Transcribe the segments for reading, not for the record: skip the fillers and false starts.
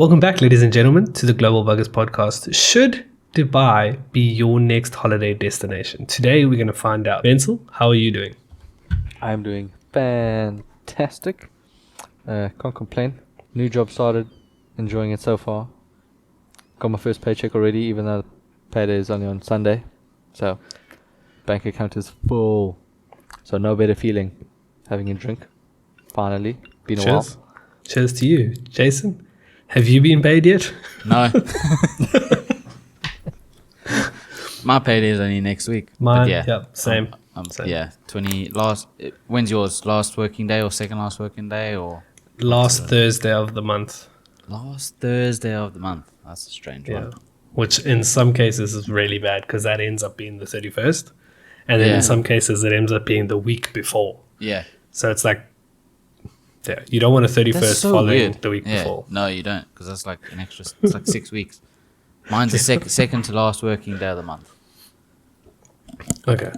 Welcome back, ladies and gentlemen, to the Global Buggers podcast. Should Dubai be your next holiday destination? Today, we're going to find out. Wenzel, how are you doing? I'm doing fantastic. Can't complain. New job started. Enjoying it so far. Got my first paycheck already, even though payday is only on Sunday. So, bank account is full. So, no better feeling having a drink. Finally. Been a while. Cheers to you. Jason, have you been paid yet? No. My payday is only next week. Mine, but yeah, same. Same. Yeah, when's yours? Last working day or second last working day or? Last Thursday of the month. Last Thursday of the month. That's a strange one. Which in some cases is really bad because that ends up being the 31st. And then in some cases it ends up being the week before. Yeah. So it's like, you don't want a 31st so following weird. the week before. No, you don't, because that's like an extra. It's like 6 weeks. Mine's the second to last working day of the month. Okay.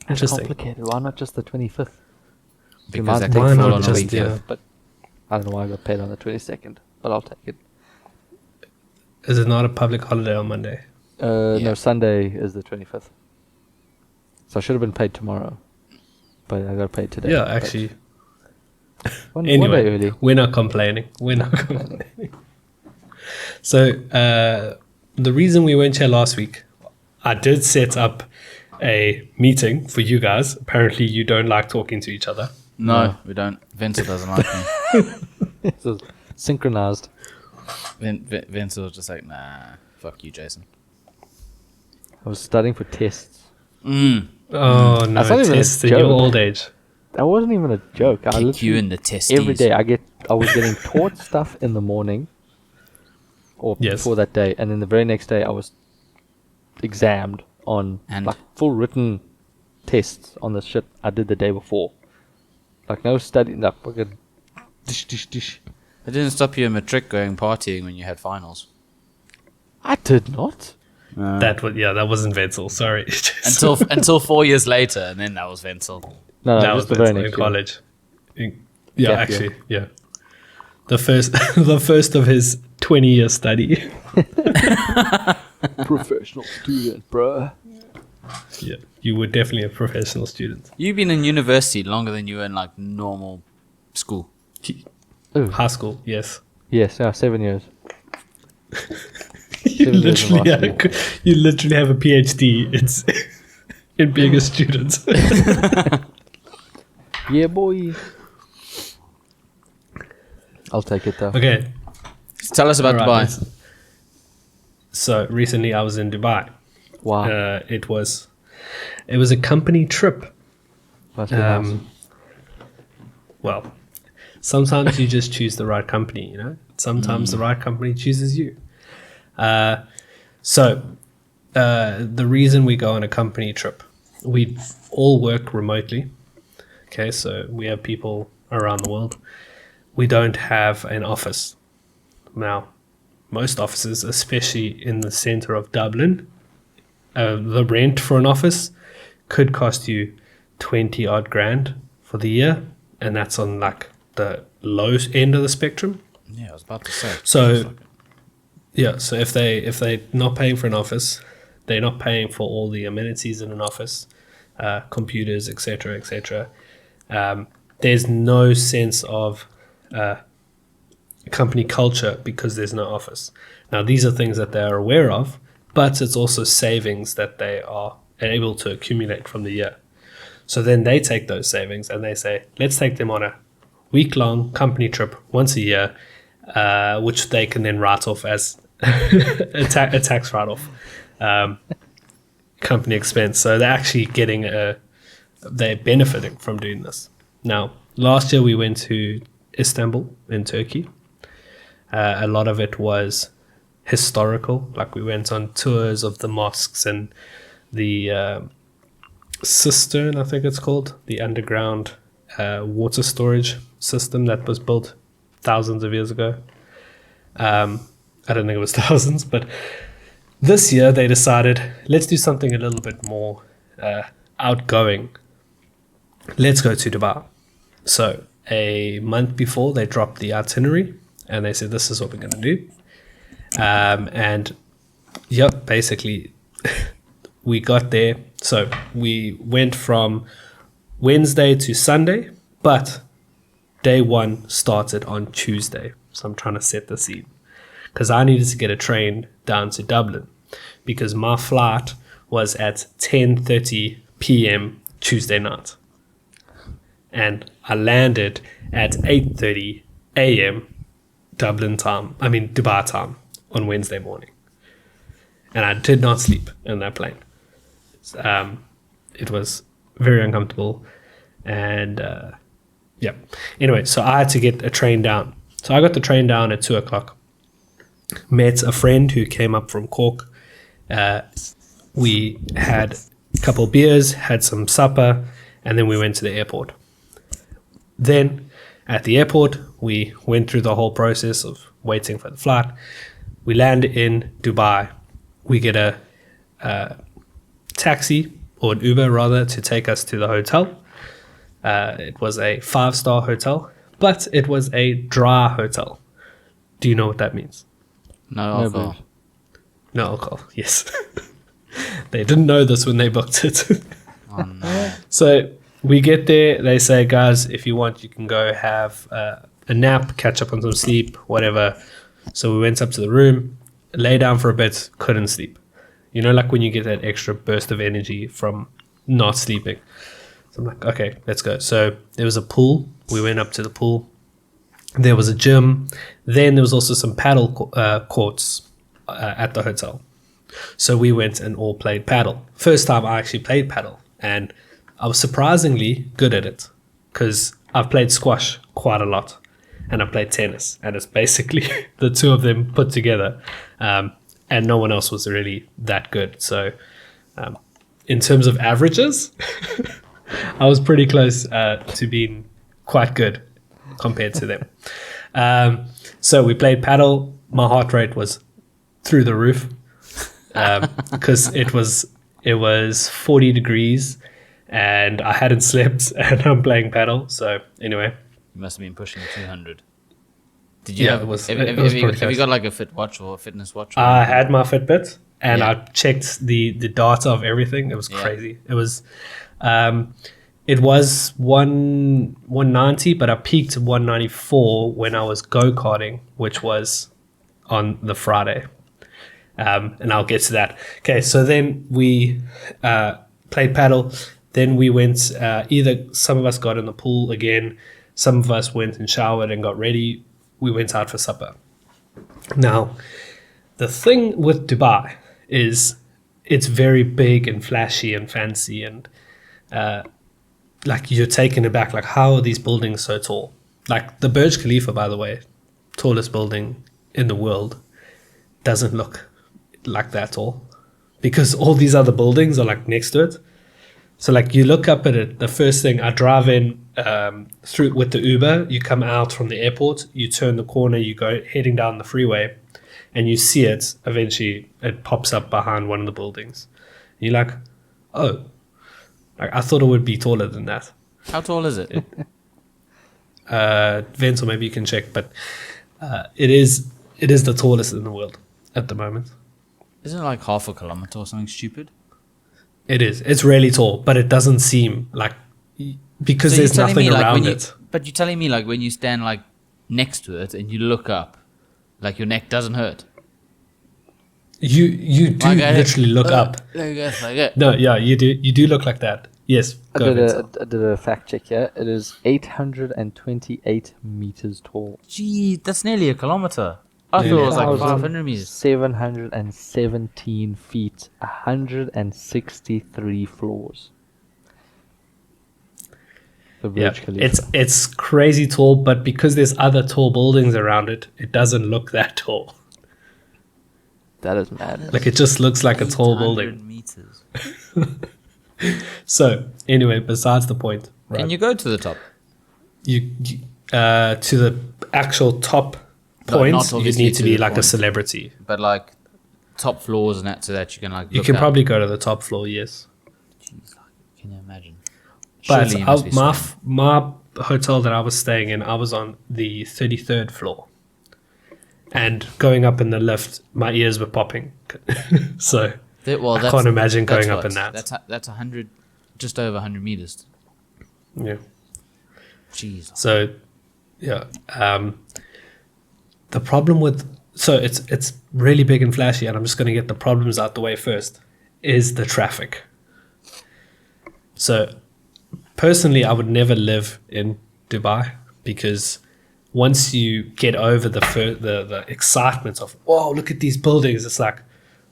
That's Interesting. complicated. Why not just the 25th? Because that why could not fall on a just, week. yeah. But I don't know why I got paid on the 22nd. But I'll take it. Is it not a public holiday on Monday? No, Sunday is the 25th. So I should have been paid tomorrow. But I got paid today. Yeah, actually. One Anyway, day early. we're not complaining. So, the reason we weren't here last week, I did set up a meeting for you guys. Apparently, you don't like talking to each other. No, we don't. Vincent doesn't like me. So synchronized. Vincent was just like, nah, fuck you, Jason. I was studying for tests. Oh, no, That's not even a tests in your joke. old age. That wasn't even a joke. I Kick you literally in the testes. every day I was getting taught stuff in the morning or Yes. before that day, and then the very next day I was examined on And- like full written tests on the shit I did the day before. Like no study, like fucking dish. It didn't stop you in matric going partying when you had finals. I did not. That wasn't Wenzel. Sorry. Until 4 years later, and then that was Wenzel. No, that was just the very Wenzel in next year. college. Gap year. Yeah. The first of his 20-year study. Professional student, bruh. Yeah, you were definitely a professional student. You've been in university longer than you were in like normal school. Ooh. High school, yes. Yes, 7 years. You 7 years in literally have a PhD in being a student. Yeah, boy. I'll take it though. Okay. Tell us about all right, Dubai. So recently I was in Dubai. Wow. It was a company trip. Must be nice. Well, sometimes you just choose the right company, you know? Sometimes the right company chooses you. So the reason we go on a company trip, we all work remotely. Okay, so we have people around the world. We don't have an office. Now, most offices, especially in the center of Dublin, the rent for an office could cost you 20 odd grand for the year, and that's on like the low end of the spectrum. Yeah, I was about to say. So so if they're not paying for an office, they're not paying for all the amenities in an office, computers, etc. There's no sense of company culture because there's no office. Now, these are things that they are aware of, but it's also savings that they are able to accumulate from the year. So then they take those savings and they say, let's take them on a week-long company trip once a year, which they can then write off as a tax write-off, company expense. So they're actually they're benefiting from doing this. Now, last year we went to Istanbul in Turkey. A lot of it was historical. Like we went on tours of the mosques and the cistern, I think it's called, the underground water storage system that was built thousands of years ago. I don't think it was thousands, but this year they decided, let's do something a little bit more outgoing. Let's go to Dubai. So a month before, they dropped the itinerary and they said, this is what we're going to do. And yep, basically we got there. So we went from Wednesday to Sunday, but day one started on Tuesday. So I'm trying to set the scene because I needed to get a train down to Dublin because my flight was at 10:30 p.m. Tuesday night. And I landed at 8:30 a.m. Dubai time on Wednesday morning. And I did not sleep in that plane. It was very uncomfortable. And yeah. Anyway, so I had to get a train down. So I got the train down at 2 o'clock. Met a friend who came up from Cork. We had a couple beers, had some supper, and then we went to the airport. Then at the airport, we went through the whole process of waiting for the flight. We land in Dubai. We get a taxi, or an Uber rather, to take us to the hotel. It was a 5-star hotel, but it was a dry hotel. Do you know what that means? No alcohol. No alcohol, yes. They didn't know this when they booked it. Oh no. So we get there, they say, guys, if you want, you can go have a nap, catch up on some sleep, whatever. So we went up to the room, lay down for a bit, couldn't sleep. You know, like when you get that extra burst of energy from not sleeping. So I'm like, okay, let's go. So there was a pool. We went up to the pool. There was a gym. Then there was also some paddle courts at the hotel. So we went and all played paddle. First time I actually played paddle. And I was surprisingly good at it because I've played squash quite a lot and I've played tennis, and it's basically the two of them put together, and no one else was really that good. So in terms of averages, I was pretty close to being quite good compared to them. So we played paddle. My heart rate was through the roof because it was 40 degrees and I hadn't slept and I'm playing paddle. So anyway, You must have been pushing 200. Did you Yeah, have, it was- have, it have, was have you, pretty have you close. got like a fit watch or a fitness watch? Or I anything? had my Fitbit and Yeah. I checked the data of everything. It was Yeah. crazy. It was 190, but I peaked 194 when I was go-karting, which was on the Friday. And I'll get to that. Okay, so then we played paddle. Then we went, either some of us got in the pool again, some of us went and showered and got ready. We went out for supper. Now, the thing with Dubai is it's very big and flashy and fancy, and like you're taken aback. Like, how are these buildings so tall? Like the Burj Khalifa, by the way, tallest building in the world, doesn't look like that tall because all these other buildings are like next to it. So like you look up at it, the first thing, I drive in through with the Uber, you come out from the airport, you turn the corner, you go heading down the freeway, and you see it. Eventually, it pops up behind one of the buildings. And you're like, oh, like I thought it would be taller than that. How tall is it? Vince, or maybe you can check, but it is the tallest in the world at the moment. Isn't it like half a kilometer or something stupid? It is. It's really tall, but it doesn't seem like because So you're there's telling nothing me, like, around when it. But you're telling me like when you stand like next to it and you look up, like your neck doesn't hurt. You do Like, literally look up. Like that. No, yeah, you do. You do look like that. Yes. I Go, did Vincent. a fact check here. It is 828 meters tall. Gee, that's nearly a kilometer. I Yeah. thought it was like 1,000 500 meters. 717 feet, 163 floors. The Yeah, Burj Khalifa. it's crazy tall, but because there's other tall buildings around it, it doesn't look that tall. That is mad. Like it just looks like a tall 800 building. meters. So anyway, besides the point, right? Can you go to the top? you to the actual top No, points, not you obviously need to to be the like a point. celebrity. But like top floors and that, so that you can like. You look can out. probably go to the top floor, yes. Jeez, like, can you imagine? But Surely you must be my sweating. my hotel that I was staying in, I was on the 33rd floor. and going up in the lift, my ears were popping. So I That's, can't imagine that's going up what? in that. That's 100, just over 100 meters. Yeah. Jeez. So, yeah. The problem with it's really big and flashy, and I'm just going to get the problems out the way first. Is the traffic. So, personally, I would never live in Dubai because once you get over the excitement of, oh, look at these buildings, it's like,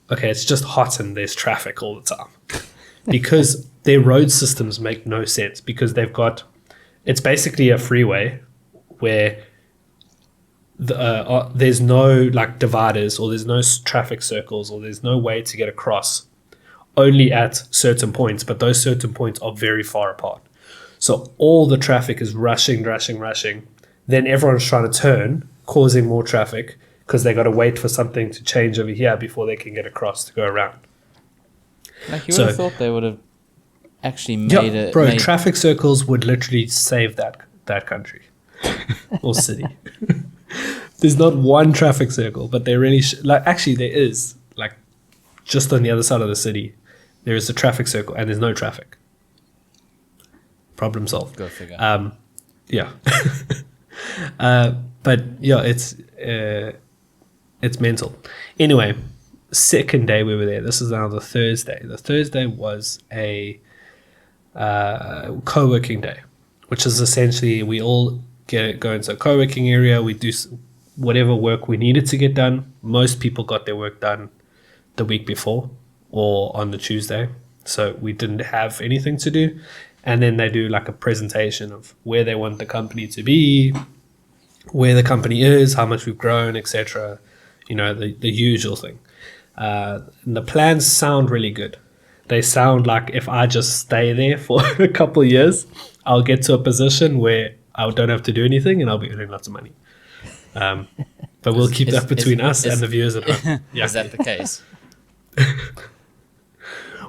okay, it's just hot and there's traffic all the time. Because their road systems make no sense, because it's basically a freeway where there's no like dividers, or there's no traffic circles, or there's no way to get across, only at certain points, but those certain points are very far apart. So all the traffic is rushing. Then everyone's trying to turn, causing more traffic because they got to wait for something to change over here before they can get across to go around. Like you would have thought they would have actually made it. Bro, traffic circles would literally save that country or city. There's not one traffic circle, but they really actually there is, like, just on the other side of the city, there is a traffic circle and there's no traffic. Problem solved. Go figure. Yeah. But yeah, it's mental. Anyway, second day we were there. This is now the Thursday. The Thursday was a co-working day, which is essentially we all go into a co-working area. We do whatever work we needed to get done. Most people got their work done the week before or on the Tuesday, so we didn't have anything to do. And then they do like a presentation of where they want the company to be, where the company is, how much we've grown, etc. You know, the usual thing. And the plans sound really good. They sound like if I just stay there for a couple of years, I'll get to a position where I don't have to do anything and I'll be earning lots of money. But we'll keep that between us and the viewers at home. Yeah. Is that the case?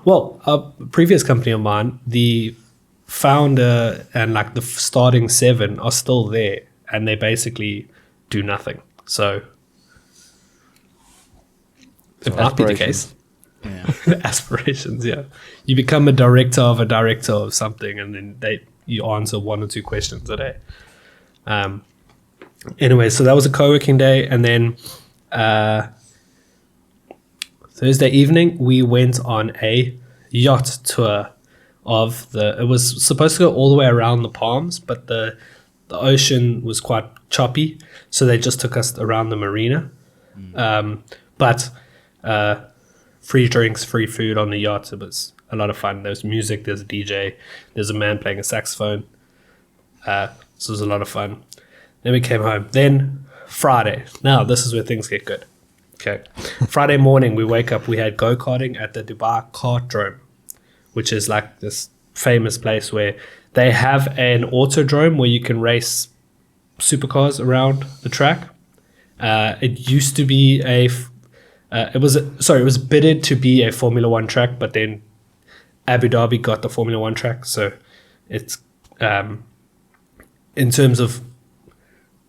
Well, a previous company of mine, the founder and like the starting 7 are still there, and they basically do nothing. So it might be the case. Yeah. Aspirations, yeah. You become a director of something, and then you answer 1 or 2 questions a day. Anyway, so that was a co-working day, and then Thursday evening we went on a yacht tour it was supposed to go all the way around the Palms, but the ocean was quite choppy, so they just took us around the marina. But free drinks, free food on the yacht. It was a lot of fun. There's music, there's a DJ, there's a man playing a saxophone. So it was a lot of fun. Then we came home. Then Friday. Now this is where things get good. Okay. Friday morning we wake up, we had go-karting at the Dubai Kartdrome, which is like this famous place where they have an autodrome where you can race supercars around the track. It used to be it was bidded to be a Formula 1 track, but then Abu Dhabi got the Formula 1 track. So it's, in terms of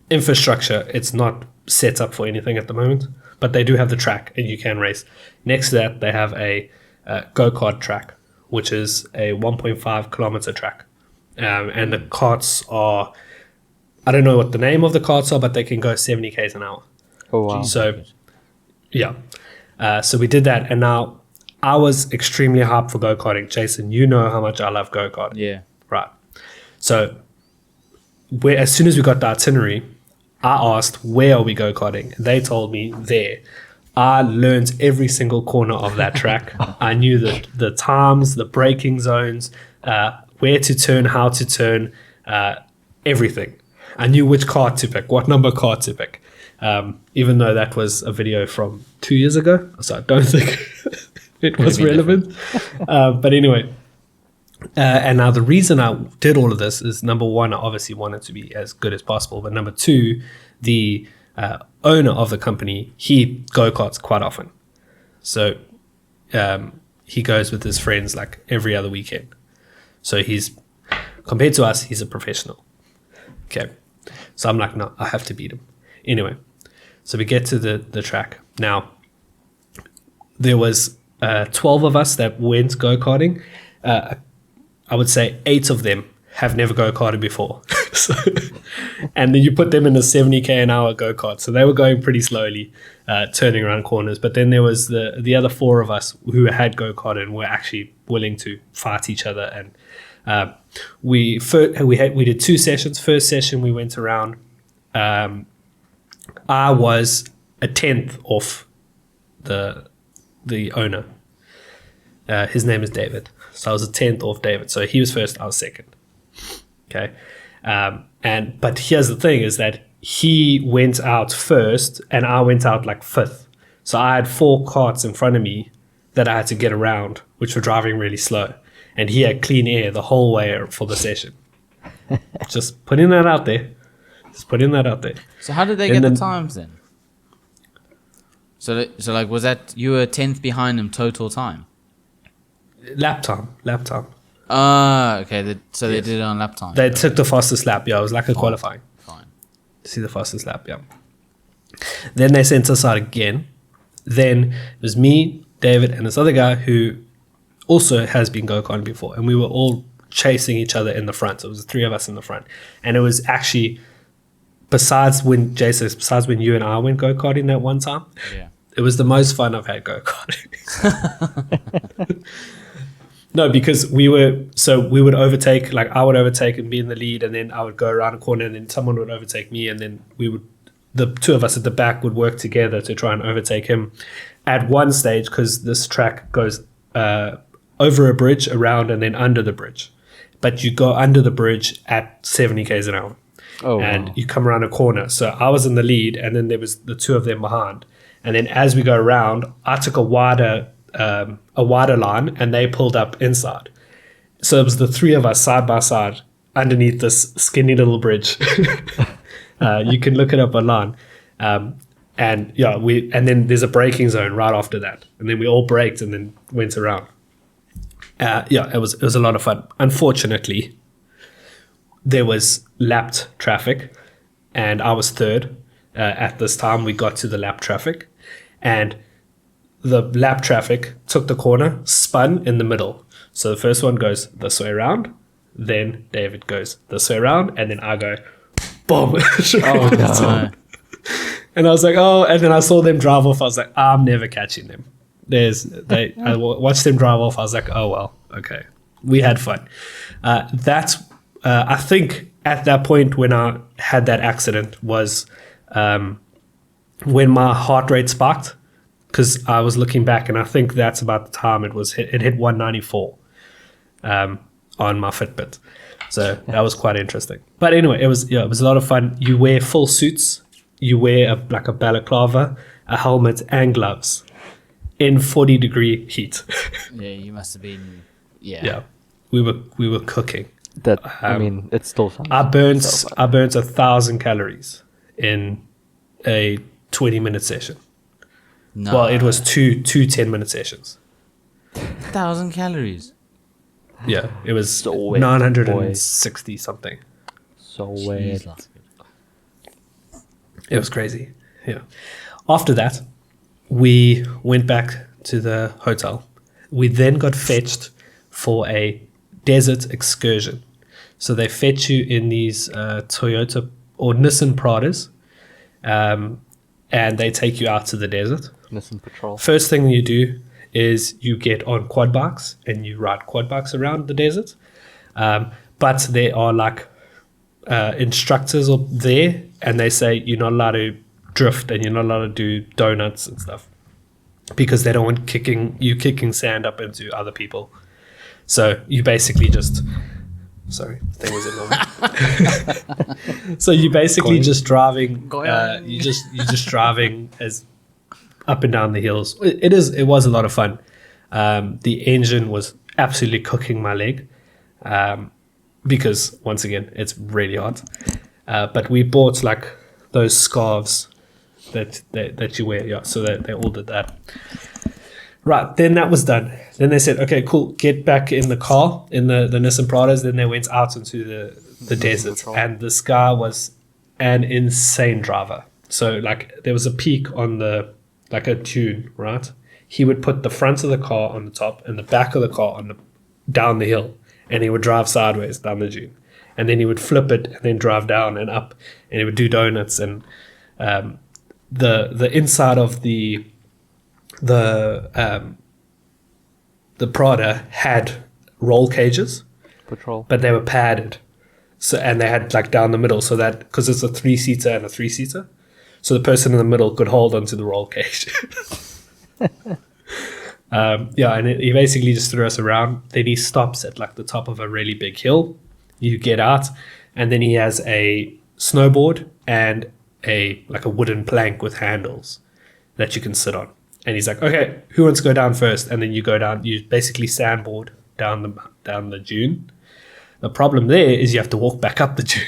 infrastructure, it's not set up for anything at the moment, but they do have the track and you can race. Next to that, they have a go-kart track, which is a 1.5 kilometer track. And the karts are, I don't know what the name of the karts are, but they can go 70 k's an hour. Oh, wow. So, yeah. So we did that. And now I was extremely hyped for go-karting. Jason, you know how much I love go-karting. Yeah. Right. So as soon as we got the itinerary, I asked, where are we go-karting? They told me there. I learned every single corner of that track. I knew the times, the braking zones, where to turn, how to turn, everything. I knew which car to pick, what number car to pick, even though that was a video from 2 years ago. So I don't think it was relevant. But anyway, and now the reason I did all of this is, number one, I obviously wanted to be as good as possible. But number two, the owner of the company, he go-karts quite often. So he goes with his friends like every other weekend. So compared to us, he's a professional. Okay. So I'm like, no, I have to beat him. Anyway, So we get to the track. Now, there was 12 of us that went go-karting. I would say 8 of them have never go-karted before. So, and then you put them in a 70k an hour go-kart. So they were going pretty slowly, turning around corners. But then there was the other 4 of us who had go-karted and were actually willing to fight each other. And we did 2 sessions. First session we went around. I was a 10th off the owner. His name is David. So I was a 10th off David. So he was first, I was second. Okay. But here's the thing is that he went out first and I went out like 5th. So I had 4 carts in front of me that I had to get around, which were driving really slow. And he had clean air the whole way for the session. Just putting that out there. So how did they get the times then? So like, was that you were 10th behind him total time? Lap time. Ah, okay. They did it on lap time. They took the fastest lap. Yeah, it was like a qualifying. Fine. See the fastest lap. Yeah. Then they sent us out again. Then it was me, David, and this other guy who also has been go-karting before, and we were all chasing each other in the front. So it was the 3 of us in the front, and it was actually besides when you and I went go-karting that one time. Yeah. It was the most fun I've had go-karting. No, because we would overtake, like I would overtake and be in the lead, and then I would go around a corner and then someone would overtake me, and then the 2 of us at the back would work together to try and overtake him. At one stage, because this track goes over a bridge, around, and then under the bridge. But you go under the bridge at 70 k's an hour. Oh, and wow. you come around a corner. So I was in the lead, and then there was the 2 of them behind. And then as we go around, I took a wider line, and they pulled up inside. So it was the 3 of us side by side underneath this skinny little bridge. You can look it up online. And then there's a braking zone right after that, and then we all braked and then went around. It was a lot of fun. Unfortunately, there was lapped traffic, and I was 3rd. At this time, we got to the lap traffic, and the lap traffic took the corner, spun in the middle. So the first one goes this way around, then David goes this way around, and then I go, boom. Oh, no. And I was like, oh, and then I saw them drive off. I was like, I'm never catching them. I watched them drive off. I was like, oh, well, okay. We had fun. I think at that point when I had that accident was when my heart rate spiked, because I was looking back, and I think that's about the time it hit 194 on my Fitbit. So that was quite interesting. But anyway, it was a lot of fun. You wear full suits. You wear a balaclava, a helmet, and gloves in 40-degree heat. Yeah, you must have been. Yeah. Yeah, we were cooking. That it still sounds. I burnt 1,000 calories in a 20-minute session. No. Well, it was two 10-minute sessions. 1,000 calories. Yeah, it was So wet, 960 something. So weird. Jesus. It was crazy. Yeah. After that, we went back to the hotel. We then got fetched for a desert excursion. So they fetch you in these Toyota or Nissan Pradas, and they take you out to the desert. Nissan Patrol. First thing you do is you get on quad bikes and you ride quad bikes around the desert. But there are like instructors there, and they say you're not allowed to drift and you're not allowed to do donuts and stuff because they don't want kicking sand up into other people. So you basically just sorry, thing was enormous. So you basically just driving. You just driving as up and down the hills. It was a lot of fun. The engine was absolutely cooking my leg. Because once again, it's really hot. But we bought like those scarves that you wear. Yeah, so they all did that. Right, then that was done. Then they said, okay, cool, get back in the car, in the Nissan Pradas. Then they went out into the desert. And this guy was an insane driver. So like there was a peak on the like a dune, right? He would put the front of the car on the top and the back of the car on the down the hill, and he would drive sideways down the dune, and then he would flip it and then drive down and up, and he would do donuts. And the inside of the Prada had roll cages, Patrol. but they were padded. So and they had like down the middle, so that because it's a 3-seater and a 3-seater, so the person in the middle could hold onto the roll cage. And he basically just threw us around. Then he stops at like the top of a really big hill. You get out, and then he has a snowboard and a wooden plank with handles that you can sit on. And he's like, okay, who wants to go down first? And then you go down. You basically sandboard down the dune. The problem there is you have to walk back up the dune.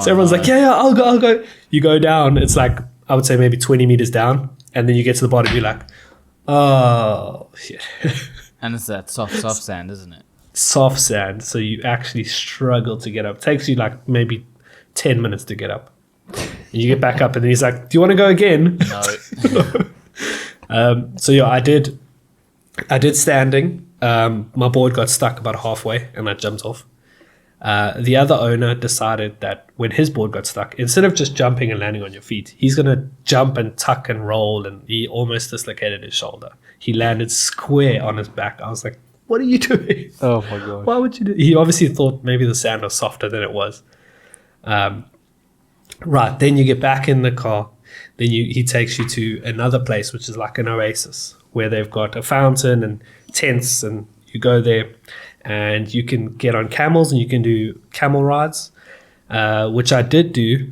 So everyone's like, yeah, I'll go. You go down. It's like, I would say maybe 20 meters down. And then you get to the bottom, you're like, oh, shit. And it's that soft sand, isn't it? Soft sand. So you actually struggle to get up. It takes you like maybe 10 minutes to get up. And you get back up and then he's like, do you want to go again? No. So yeah, I did standing. My board got stuck about halfway and I jumped off. The other owner decided that when his board got stuck, instead of just jumping and landing on your feet, he's going to jump and tuck and roll, and he almost dislocated his shoulder. He landed square on his back. I was like, what are you doing? Oh my gosh. Why would you do? He obviously thought maybe the sand was softer than it was. Right, then you get back in the car. Then he takes you to another place, which is like an oasis, where they've got a fountain and tents, and you go there. And you can get on camels and you can do camel rides, which I did do,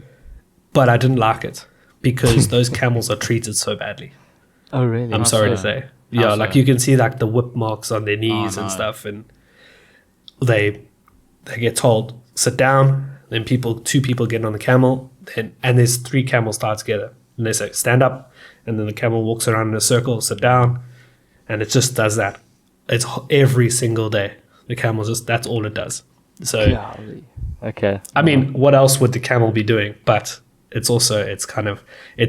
but I didn't like it because those camels are treated so badly. Oh, really? I'm sorry to say. Yeah, like you can see like the whip marks on their knees and stuff, and they get told sit down. Then two people get on the camel, and there's 3 camels tied together, and they say stand up, and then the camel walks around in a circle, sit down, and it just does that. It's every single day. The camel that's all it does. So, Golly. Okay. I mean, what else would the camel be doing? But it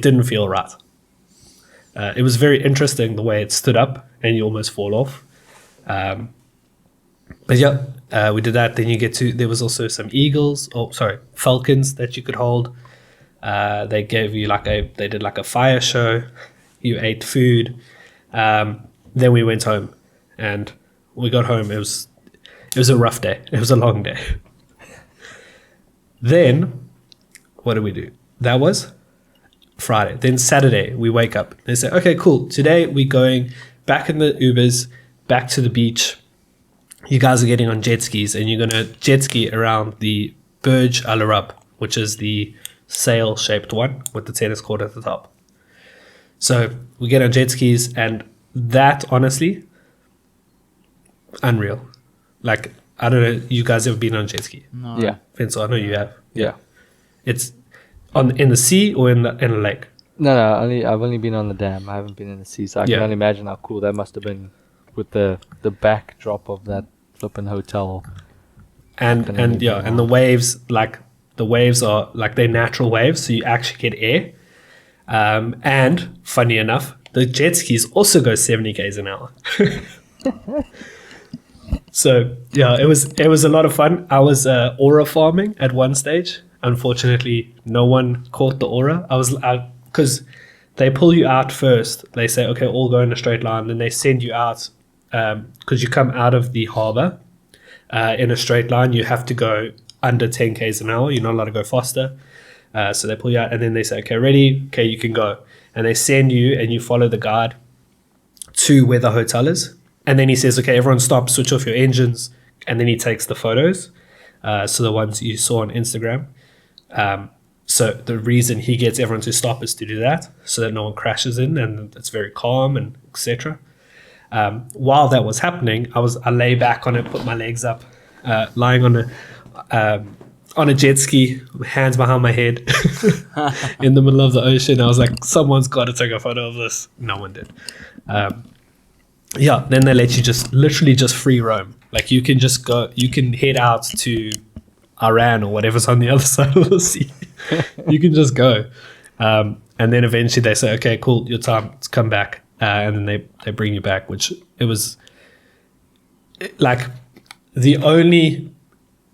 didn't feel right. It was very interesting the way it stood up and you almost fall off. But yeah, we did that. Then there was also some falcons that you could hold. They gave you they did like a fire show. You ate food. Then we went home, and we got home. It was a rough day. It was a long day. Then, what did we do? That was Friday. Then Saturday, we wake up. They say, okay, cool. Today, we're going back in the Ubers, back to the beach. You guys are getting on jet skis, and you're going to jet ski around the Burj Al Arab, which is the sail-shaped one with the tennis court at the top. So we get on jet skis, and that, honestly, unreal. Like, I don't know, you guys ever been on jet ski? No. Yeah. Vincent, I know you have. Yeah. It's in the sea or in a lake? No. I've only been on the dam. I haven't been in the sea, so I can only imagine how cool that must have been with the backdrop of that flippin' hotel. And the waves are like they're natural waves, so you actually get air. And funny enough, the jet skis also go 70 k's an hour. So yeah, it was a lot of fun. I was aura farming at one stage. Unfortunately, no one caught the aura. Because they pull you out first. They say, okay, all go in a straight line. Then they send you out because you come out of the harbor in a straight line. You have to go under 10 k's an hour. You're not allowed to go faster. So they pull you out, and then they say, okay, ready? Okay, you can go. And they send you, and you follow the guide to where the hotel is. And then he says, okay, everyone stop, switch off your engines. And then he takes the photos. So the ones you saw on Instagram. So the reason he gets everyone to stop is to do that, so that no one crashes in and it's very calm and etc. While that was happening, I lay back on it, put my legs up, lying on a jet ski, hands behind my head in the middle of the ocean. I was like, someone's got to take a photo of this. No one did. Then they let you literally just free roam. Like you can just go, you can head out to Iran or whatever's on the other side of the sea. You can just go. And then eventually they say, okay, cool, your time, let's come back. And then they bring you back, which it was like the only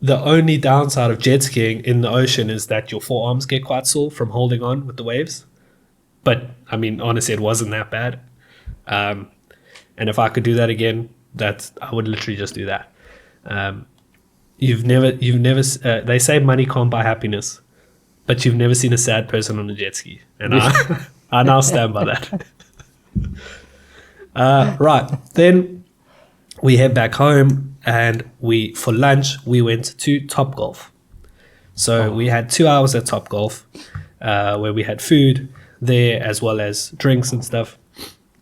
downside of jet skiing in the ocean is that your forearms get quite sore from holding on with the waves. But I mean, honestly, it wasn't that bad. And if I could do that again, I would literally just do that. You've never. They say money can't buy happiness, but you've never seen a sad person on a jet ski, and I now stand by that. Right, then we head back home, and for lunch we went to Top Golf. So we had 2 hours at Top Golf, where we had food there as well as drinks and stuff.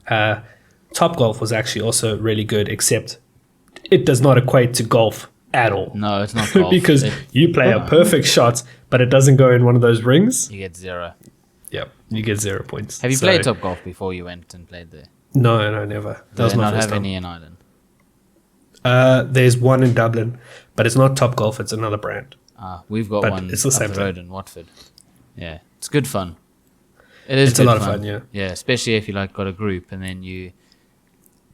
Top Golf was actually also really good, except it does not equate to golf at all. No, it's not golf. Because you play a perfect shot, but it doesn't go in one of those rings. You get 0. Yeah, you get 0 points. Have you played Top Golf before you went and played there? No, never. That was my first time. Any in Ireland? There's one in Dublin, but it's not Top Golf. It's another brand. We've got one it's the same up the road in Watford. Yeah, it's good fun. It's a lot of fun. Yeah. Yeah, especially if you like got a group and then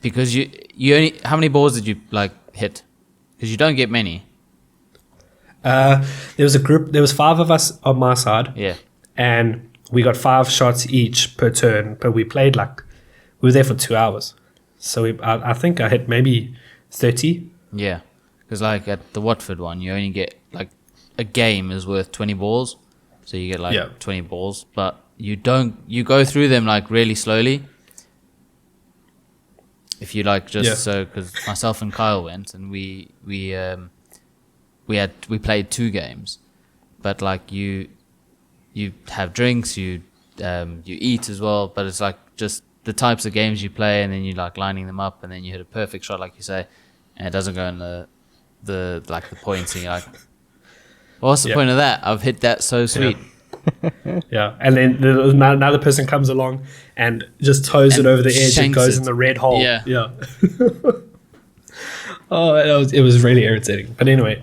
because you only, how many balls did you like hit? Because you don't get many. There was a group. There was 5 of us on my side. Yeah. And we got 5 shots each per turn. But we played we were there for 2 hours. So I think I hit maybe 30. Yeah. Because like at the Watford one, you only get like a game is worth 20 balls. So you get 20 balls, but you go through them like really slowly. If you like because myself and Kyle went and we played 2 games, but like you have drinks, you eat as well, but it's like just the types of games you play, and then you like lining them up, and then you hit a perfect shot like you say, and it doesn't go in the points, and you're like, what's the point of that? I've hit that so sweet. Yeah, and then another person comes along and just toes it over the edge and goes in the red hole. Yeah. Oh, it was really irritating. But anyway,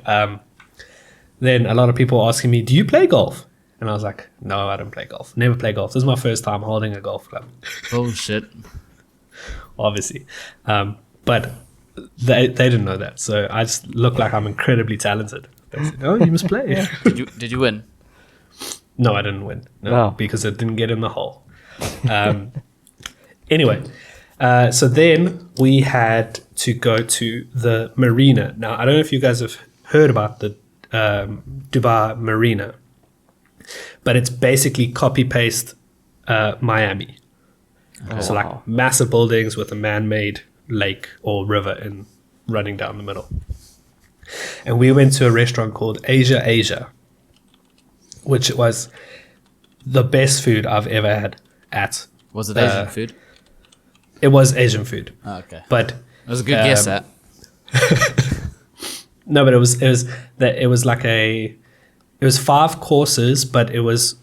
then a lot of people asking me, do you play golf? And I was like, no, I don't play golf. Never play golf. This is my first time holding a golf club. Bullshit. Obviously. But they didn't know that. So I just look like I'm incredibly talented. They said, oh, you must play. Did you win? No, I didn't win. No, because it didn't get in the hole. Anyway, so then we had to go to the marina. Now, I don't know if you guys have heard about the Dubai Marina, but it's basically copy-paste Miami. So like massive buildings with a man-made lake or river running down the middle. And we went to a restaurant called Asia, which was the best food I've ever had at. Was it Asian food? It was Asian food. Oh, okay. But that was a good guess at. No, but it was 5 courses, but it was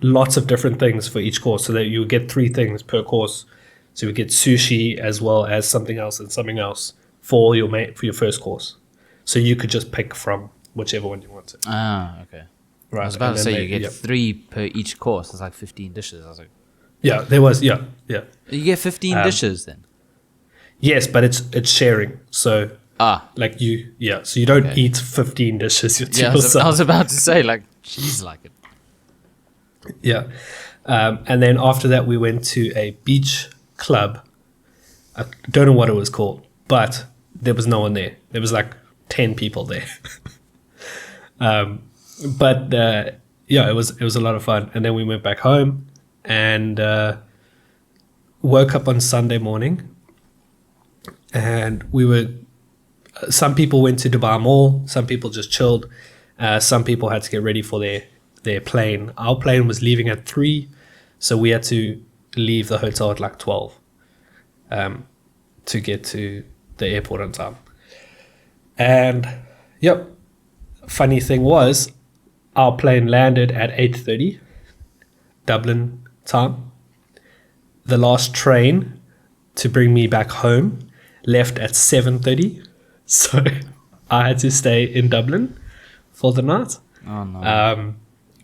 lots of different things for each course, so that you would get 3 things per course. So you would get sushi as well as something else and something else for your first course. So you could just pick from whichever one you wanted. Ah, okay. Right. I was about to say you get 3 per each course. It's like 15 dishes. I was like, yeah, there was, yeah. You get 15 dishes then? Yes, but it's sharing. So so you don't eat 15 dishes yourself. I was about to say, like, she's like it. Yeah. And then after that, we went to a beach club. I don't know what it was called, but there was no one there. There was like 10 people there. It was a lot of fun. And then we went back home and woke up on Sunday morning, and some people went to Dubai Mall, some people just chilled, some people had to get ready for their plane. Our plane was leaving at 3, so we had to leave the hotel at like 12 to get to the airport on time. And funny thing was, our plane landed at 8:30 Dublin time. The last train to bring me back home left at 7:30, so I had to stay in Dublin for the night. Oh no!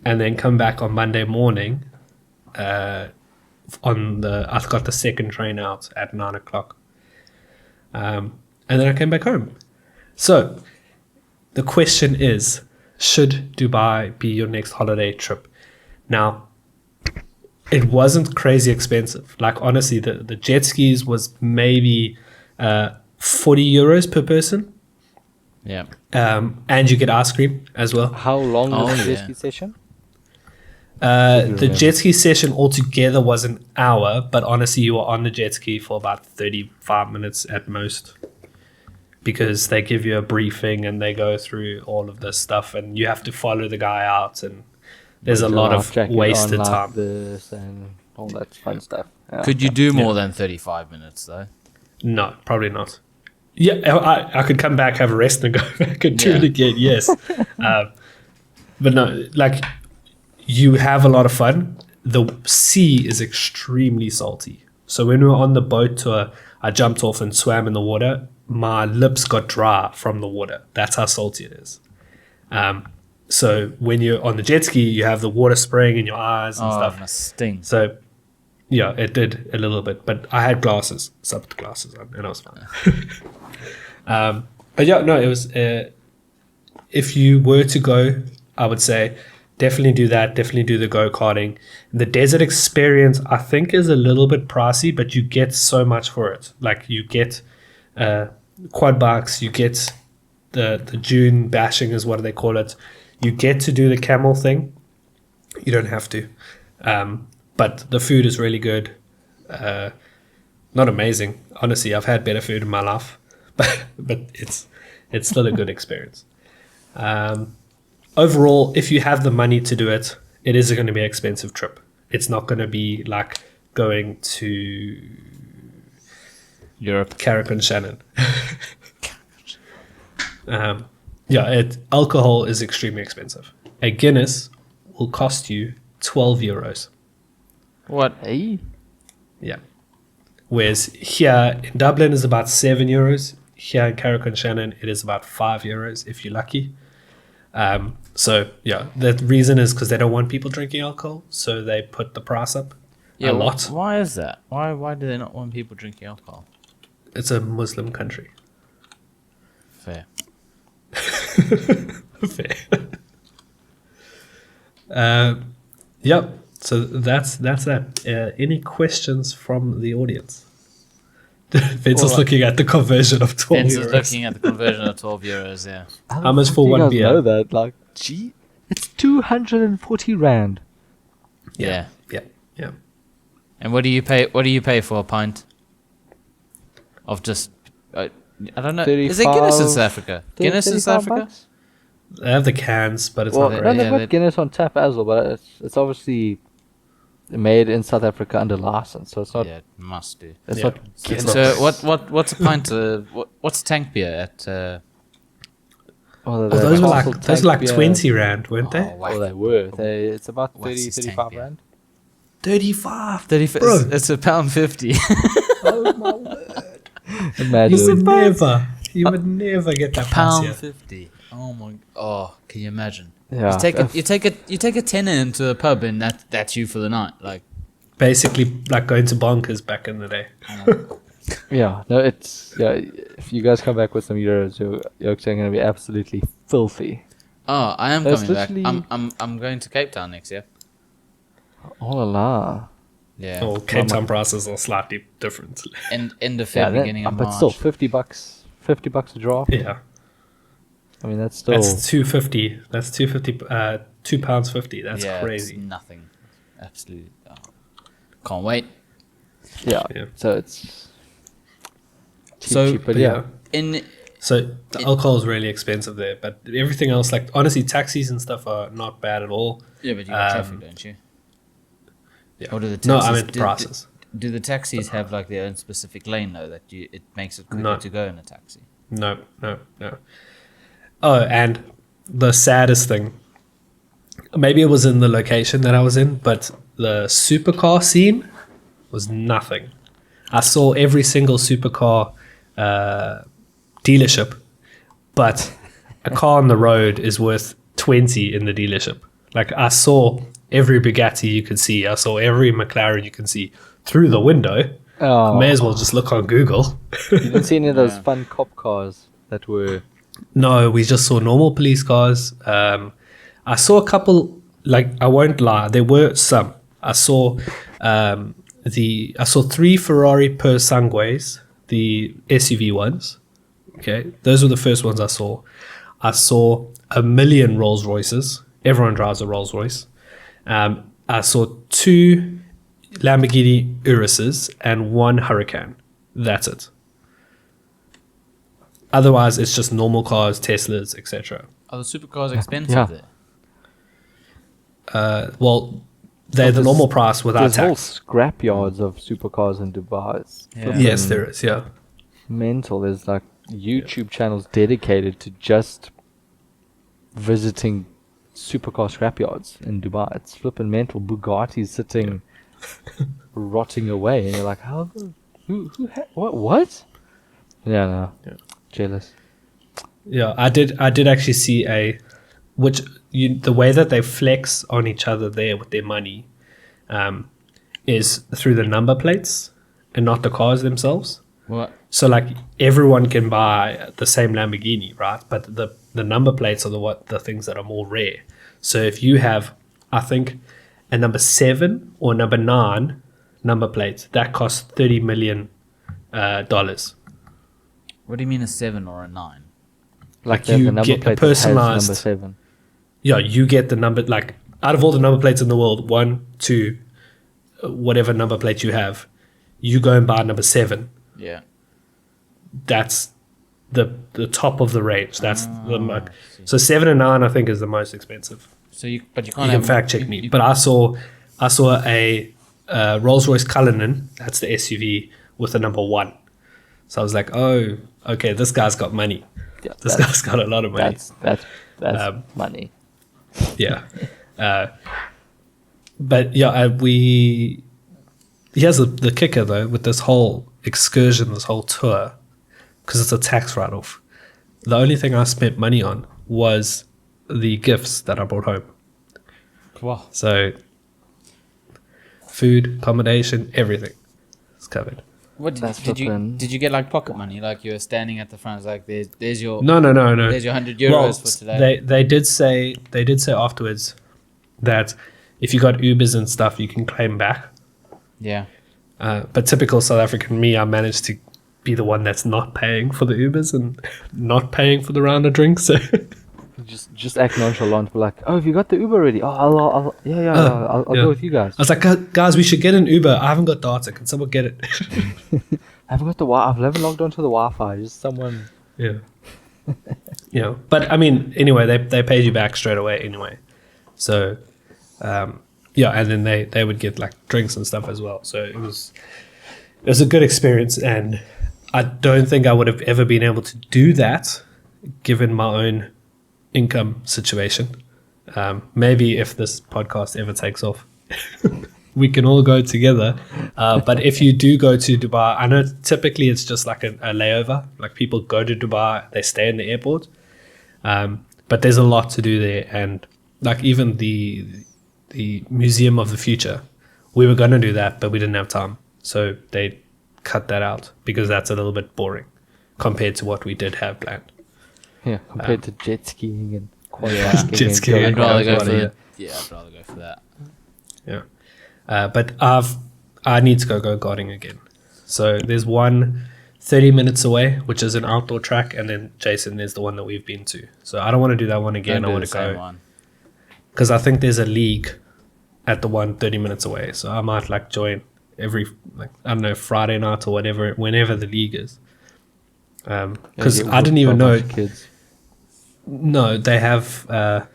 and then come back on Monday morning. I've got the second train out at 9 o'clock, and then I came back home. So the question is, should Dubai be your next holiday trip? Now, it wasn't crazy expensive. Like, honestly, the jet skis was maybe 40 euros per person. Yeah. And you get ice cream as well. How long Oh, was the yeah. jet ski session? The jet ski session altogether was an hour, but honestly, you were on the jet ski for about 35 minutes at most, because they give you a briefing and they go through all of this stuff, and you have to follow the guy out, and there's a lot of wasted time. This and all that fun stuff. Yeah. Could you do more than 35 minutes though? No, probably not. Yeah, I could come back, have a rest, and go back and do it again. Yes, but no, like, you have a lot of fun. The sea is extremely salty. So when we were on the boat tour, I jumped off and swam in the water. My lips got dry from the water. That's how salty it is. So when you're on the jet ski, you have the water spraying in your eyes and Oh, stuff. it must sting. So, yeah, it did a little bit, but I had glasses, subbed glasses on, and I was fine. But yeah, no, it was. If you were to go, I would say definitely do that. Definitely do the go karting. The desert experience, I think, is a little bit pricey, but you get so much for it. Like, you get quad bikes, you get the dune bashing is what they call it. You get to do the camel thing. You don't have to. But the food is really good. Not amazing. Honestly, I've had better food in my life, but it's still a good experience. Overall, if you have the money to do it, it is going to be an expensive trip. It's not going to be like going to Europe. Carrick and Shannon. Alcohol is extremely expensive. A Guinness will cost you 12 euros. What? Hey. Yeah. Whereas here in Dublin is about 7 euros. Here in Carrick and Shannon, it is about 5 euros if you're lucky. So yeah, the reason is because they don't want people drinking alcohol, so they put the price up a lot. Why is that? Why do they not want people drinking alcohol? It's a Muslim country. Fair. Fair. Yep. So that's that. Any questions from the audience? Vince is looking at the conversion of 12 Vince euros. is looking at the conversion of 12 euros, yeah. How much for Do you one guys beer? know that? Like, gee, it's 240 rand. Yeah. Yeah. And what do you pay for a pint of just I don't know. Is it Guinness in South Africa? Guinness in South Africa? Bucks? They have the cans, but it's Well, not no, great. they've Yeah, got Guinness on tap as well, but it's obviously made in South Africa under license, so it's not. Yeah, it must do. It's Yeah. not. It's So what's a pint? What's a tank beer at? Oh, Those were Castle like tank beer. 20 rand, weren't they? Oh, they were. It's about What's 30, this tank 35 beer? rand. 35. 35. Bro. It's £1.50. Oh my word! Imagine. You would never get that price here. £1.50. Oh my! Oh, can you imagine? Yeah. You take a tenner into a pub and that's you for the night. Like, Basically, like going to bonkers back in the day. Yeah. No, it's if you guys come back with some euros, you're actually going to be absolutely filthy. oh, I am That's coming back. literally- I'm going to Cape Town next year. Oh la la. Yeah. Or Cape Town prices are slightly different. End of Yeah, Feb, beginning of but March. still, $50 a draft. Yeah, I mean, that's still. that's 250. That's 250. £2.50. That's yeah, crazy. It's nothing. Absolutely. Oh. Can't wait. Yeah. Yeah. So it's. So- cheap, but But yeah. In So the alcohol is really expensive there, but everything else, like honestly, taxis and stuff are not bad at all. yeah, but you got Um, traffic, don't you? Yeah. Or do the No, taxis, I meant prices. Do the taxis have like their own specific lane though that it makes it quicker No. to go in a taxi? No. Oh, and the saddest thing, maybe it was in the location that I was in, but the supercar scene was nothing. I saw every single supercar dealership, but a car on the road is worth 20 in the dealership. Like I saw every Bugatti you could see. I saw every McLaren you can see through the window. Oh, May as well just look on Google. you didn't see any of those Yeah. fun cop cars that were. No, we just saw normal police cars. I saw a couple. Like I won't lie, there were some. I saw I saw 3 Ferrari per Sangues, the SUV ones. Okay, those were the first ones I saw. I saw a million Rolls Royces. Everyone drives a Rolls Royce. I saw 2 Lamborghini Uruses and 1 Huracan. That's it. Otherwise, it's just normal cars, Teslas, etc. Are the supercars expensive Yeah. there? Well, they're the there's- normal price without There's whole tax. scrap yards of supercars in Dubai. It's Yeah. flippin' Yes, there is. Yeah. mental. There's like YouTube channels dedicated to just visiting supercar scrapyards in Dubai. It's flipping mental. Bugatti's sitting rotting away, and you're like, how? What? Yeah, no. Yeah. Jealous. Yeah, I did actually see the way that they flex on each other there with their money is through the number plates and not the cars themselves. What? So like everyone can buy the same Lamborghini, right? But the number plates are the things that are more rare. So if you have, I think, a number 7 or number 9 number plate, that costs $30 million. What do you mean a 7 or a 9? Like you the number get a plate that has personalized- number 7. Yeah, you get the number, like out of all the number plates in the world, 1, 2, whatever number plate you have, you go and buy number 7. Yeah. That's the top of the range. That's so 7 and 9 I think is the most expensive. So you You can't can have fact check me, but I saw a Rolls Royce Cullinan. That's the SUV with the number 1. So I was like, oh, okay, this guy's got money. Yeah, This guy's got a lot of money. That's money. Yeah. But yeah, here's the kicker though with this whole excursion, this whole tour, because it's a tax write-off. The only thing I spent money on was the gifts that I brought home. Wow. So food, accommodation, everything is covered. What That's did you flippin'- did you get like pocket money? Like you were standing at the front, it's like there's your No. there's your €100 Well, for today. they did say afterwards that if you got Ubers and stuff, you can claim back. Yeah. But typical South African me, I managed to be the one that's not paying for the Ubers and not paying for the round of drinks. So Just act nonchalant, be like, oh, have you got the Uber already? Oh, I'll yeah. go with you guys. I was like, guys, we should get an Uber. I haven't got data. Can someone get it? I haven't got the I've never logged onto the Wi-Fi. Just someone. Yeah. But I mean, anyway, they paid you back straight away anyway. So, yeah, and then they would get like drinks and stuff as well. So it was a good experience, and I don't think I would have ever been able to do that given my own income situation. Maybe if this podcast ever takes off, we can all go together. But if you do go to Dubai, I know typically it's just like a layover. Like people go to Dubai, they stay in the airport. But there's a lot to do there, and like even the Museum of the Future, we were going to do that, but we didn't have time, so they cut that out because that's a little bit boring compared to what we did have planned. Yeah, compared to jet skiing and quad Yeah. biking Jet and skiing. I'd rather go Yeah. for I'd rather go for that. Yeah. But I need to go karting again. So there's one 30 minutes away, which is an outdoor track, and then Jason, there's the one that we've been to. So I don't want to do that one again. Don't I do want the to same go one. because I think there's a league at the one 30 minutes away. So I might like join every, like, I don't know, Friday night or whatever, whenever the league is. Because I didn't even know. Kids. No, they have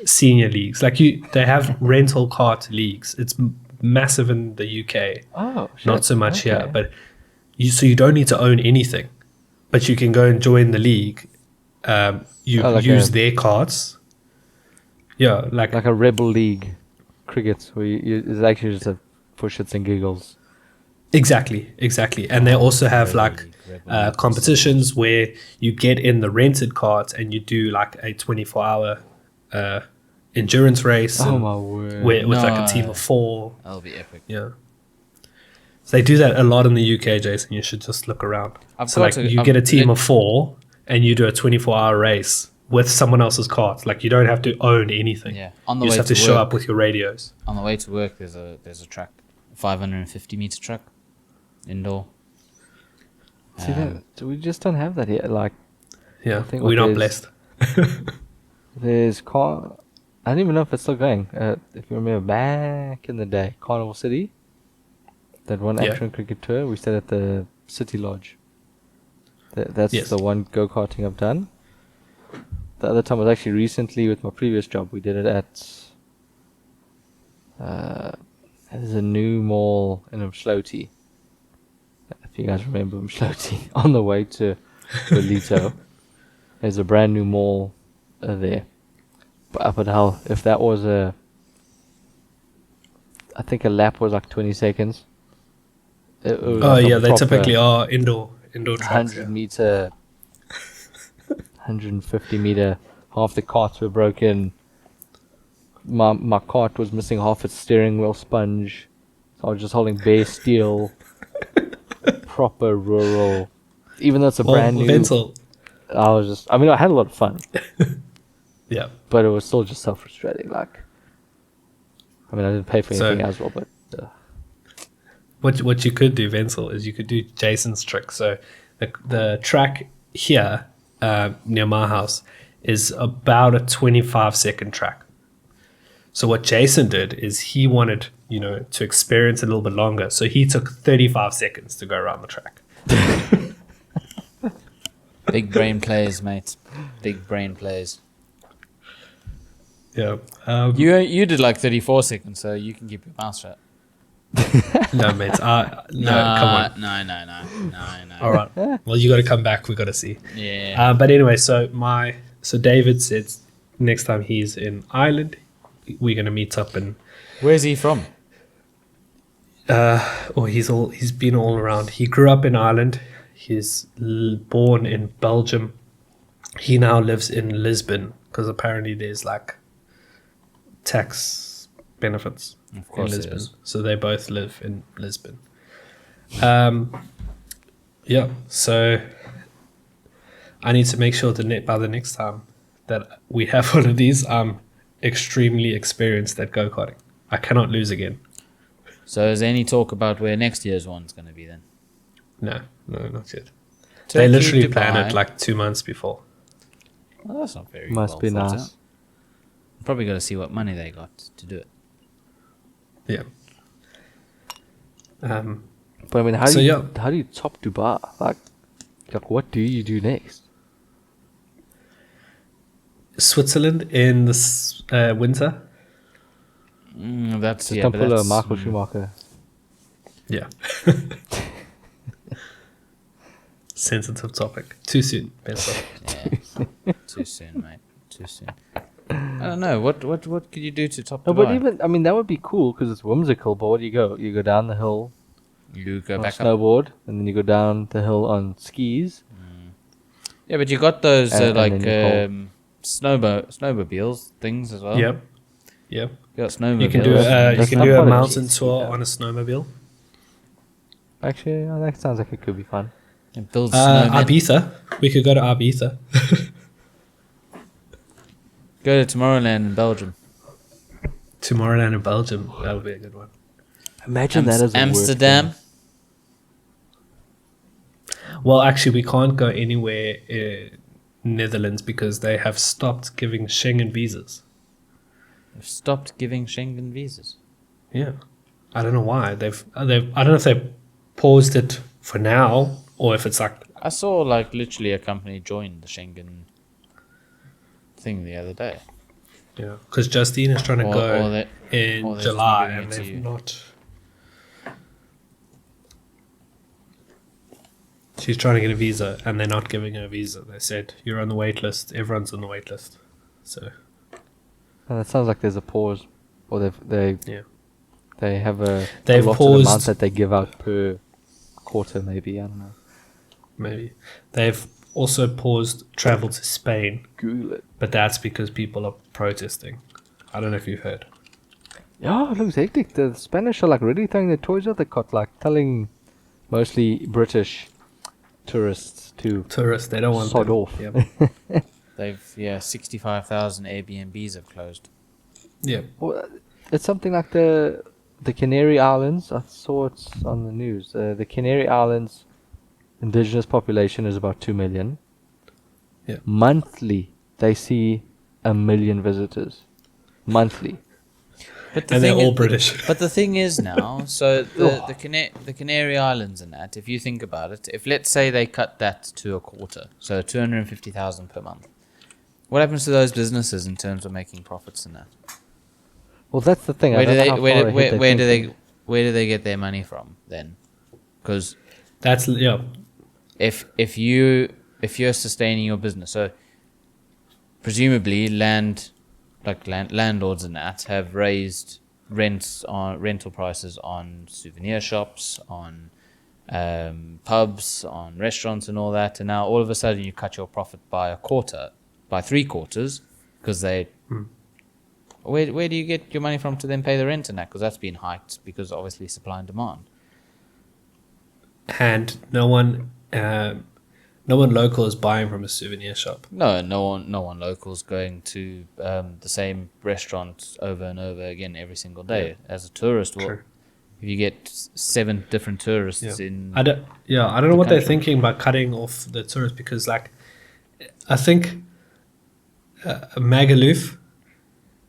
senior leagues. Like they have rental kart leagues. It's massive in the UK. Oh, shit. Not so much Okay. here, but you don't need to own anything, but you can go and join the league. You Oh, like use a- their carts. Yeah, like Like a rebel league cricket, where it's actually just for shits and giggles. exactly, and they also have like competitions where you get in the rented carts and you do like a 24-hour endurance race. Oh and my word! with like a team No. of 4. That'll be epic. Yeah. So they do that a lot in the UK, Jason. You should just look around. So like you get a team of 4 and you do a 24-hour race with someone else's cart. Like you don't have to own anything. Yeah, on the You way just have to to show work. up with your radios. On the way to work, there's a track, 550-meter track, indoor. See that? We just don't have that here. Like Yeah, think we're what not there's- blessed. there's I don't even know if it's still going. If you remember back in the day, Carnival City. That one Yeah. action cricket tour, we stayed at the City Lodge. That's Yes. the one go-karting I've done. The other time was actually recently with my previous job. We did it at there's a new mall in Umdloti. If you guys remember Umdloti, on the way to Belito, there's a brand new mall there. But up at hell, if that was I think a lap was like 20 seconds. It was Oh like a yeah, they proper typically are indoor tracks. 100 meter, 150 meter. Half the carts were broken. My cart was missing half its steering wheel sponge. So I was just holding bare steel. Proper rural. Even though it's a brand new. Ventil. I mean, I had a lot of fun, Yeah. but it was still just so frustrating. Like, I mean, I didn't pay for So- anything as well, but. What you could do, Ventil, is you could do Jason's trick. So the track here near my house is about a 25-second track. So what Jason did is he wanted, to experience it a little bit longer. So he took 35 seconds to go around the track. Big brain plays, mate. Big brain plays. Yeah. You did like 34 seconds, so you can keep your mouth shut. No, mate. No, come on. No. All right. Well, you got to come back. We got to see. Yeah. But anyway, so David said next time he's in Ireland, we're gonna meet up and Where's he from? he's been all around. He grew up in Ireland. He's born in Belgium. He now lives in Lisbon because apparently there's like tax benefits Of in course it Lisbon. is. So they both live in Lisbon. Yeah. So I need to make sure by the next time that we have one of these, I'm extremely experienced at go-karting. I cannot lose again. So is there any talk about where next year's one's going to be then? No, not yet. Turkey, They literally Dubai. plan it like 2 months before. Well, that's not very Must well be thought nice. out. Probably got to see what money they got to do it. Yeah. But I mean, So, how do you top Dubai? Like what do you do next? Switzerland in this winter. That's Just yeah, don't but pull a that's, Michael Schumacher. Yeah. Sensitive topic. Too soon. Best of. Yeah. Too soon, mate. Too soon. I don't know. What could you do to top No, Dubai? but even I mean that would be cool because it's whimsical. But where do you go? You go down the hill You go on back up. snowboard, and then you go down the hill on skis. Yeah, but you got those And like then snowmobiles things as well. Yep. Yep. You got snowmobiles. You can do That's not a quite a mountain GC, tour though. on a snowmobile. Actually, that sounds like it could be fun. And build snowmen. Ibiza. We could go to Ibiza. Go to Tomorrowland in Belgium. Tomorrowland in Belgium. That would be a good one. Imagine that as a Amsterdam. work Well, actually, we can't go anywhere in Netherlands because they have stopped giving Schengen visas. They've stopped giving Schengen visas. Yeah, I don't know why they've. I don't know if they paused it for now or if it's like I saw like literally a company join the Schengen thing the other day. because Justine is trying to Or go they- in or they're July giving and it to they've you. not. She's trying to get a visa and they're not giving her a visa. They said you're on the wait list. Everyone's on the wait list. So That sounds like there's a pause, or they have a They've allotted paused- amount that they give out per quarter, maybe. I don't know. maybe they've also paused travel to Spain, Google it. but that's because people are protesting. I don't know if you've heard. Yeah, it looks hectic. The Spanish are like really throwing their toys out the cot, like telling mostly British tourists to Tourists, they don't want sod them. off. Yep. They've 65,000 Airbnbs have closed. Yeah. Well, it's something like the Canary Islands. I saw it on the news. The Canary Islands indigenous population is about 2 million. Yeah. Monthly, they see 1 million visitors. Monthly. But And they're all British. But the thing is now, so the Canary Islands and that, if you think about it, if let's say they cut that to a quarter, so 250,000 per month, what happens to those businesses in terms of making profits in that? Well, that's the thing. Where do they thinking. where do they get their money from then? Because That's yeah. if you're sustaining your business, so presumably landlords and that have raised rental prices on souvenir shops, on pubs, on restaurants and all that, and now all of a sudden you cut your profit by three quarters, because they where do you get your money from to then pay the rent and that? Because that's been hiked because obviously supply and demand. And no one local is buying from a souvenir shop. No one local's going to the same restaurant over and over again every single day. As a tourist, True. if you get 7 different tourists in, I don't know what they're thinking about cutting off the tourists, because like I think Magaluf,